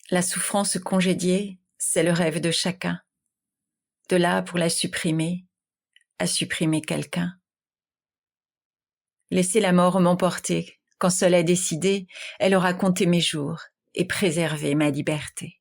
La souffrance congédiée, c'est le rêve de chacun. De là, pour la supprimer, à supprimer quelqu'un. Laisser la mort m'emporter, quand seule est décidée, elle aura compté mes jours et préservé ma liberté.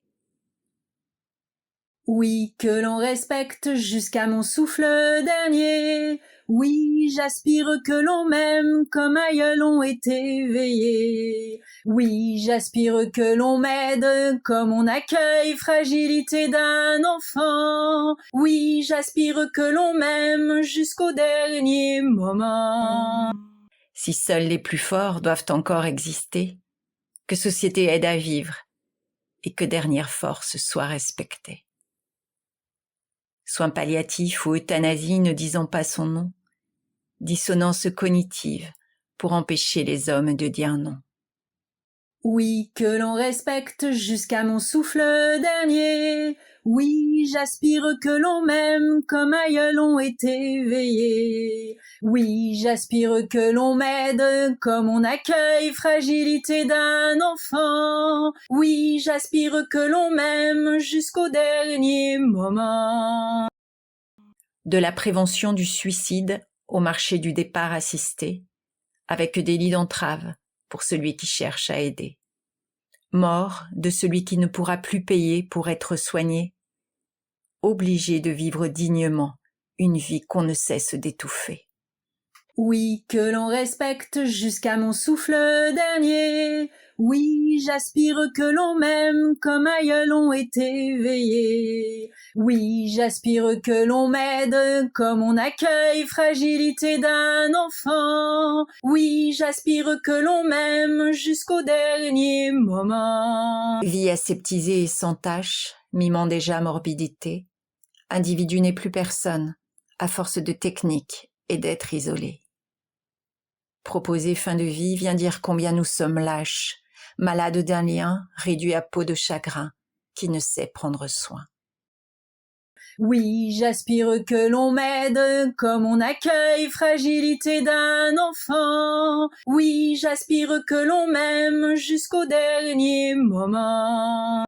Oui, que l'on respecte jusqu'à mon souffle dernier. Oui, j'aspire que l'on m'aime comme aïeuls ont été veillés. Oui, j'aspire que l'on m'aide comme on accueille fragilité d'un enfant. Oui, j'aspire que l'on m'aime jusqu'au dernier moment. Si seuls les plus forts doivent encore exister, que société aide à vivre et que dernière force soit respectée. Soins palliatifs ou euthanasie ne disant pas son nom, dissonance cognitive pour empêcher les hommes de dire non. Oui, que l'on respecte jusqu'à mon souffle dernier. Oui, j'aspire que l'on m'aime comme aïeuls ont été veillés. Oui, j'aspire que l'on m'aide comme on accueille fragilité d'un enfant. Oui, j'aspire que l'on m'aime jusqu'au dernier moment. De la prévention du suicide au marché du départ assisté, avec des lits d'entrave pour celui qui cherche à aider. Mort de celui qui ne pourra plus payer pour être soigné, obligé de vivre dignement une vie qu'on ne cesse d'étouffer. Oui, que l'on respecte jusqu'à mon souffle dernier. Oui, j'aspire que l'on m'aime comme aïeuls ont été veillés. Oui, j'aspire que l'on m'aide comme on accueille fragilité d'un enfant. Oui, j'aspire que l'on m'aime jusqu'au dernier moment. Vie aseptisée et sans tache, mimant déjà morbidité, individu n'est plus personne, à force de technique et d'être isolé. Proposer fin de vie vient dire combien nous sommes lâches, malades d'un lien réduit à peau de chagrin, qui ne sait prendre soin. Oui, j'aspire que l'on m'aide comme on accueille fragilité d'un enfant. Oui, j'aspire que l'on m'aime jusqu'au dernier moment.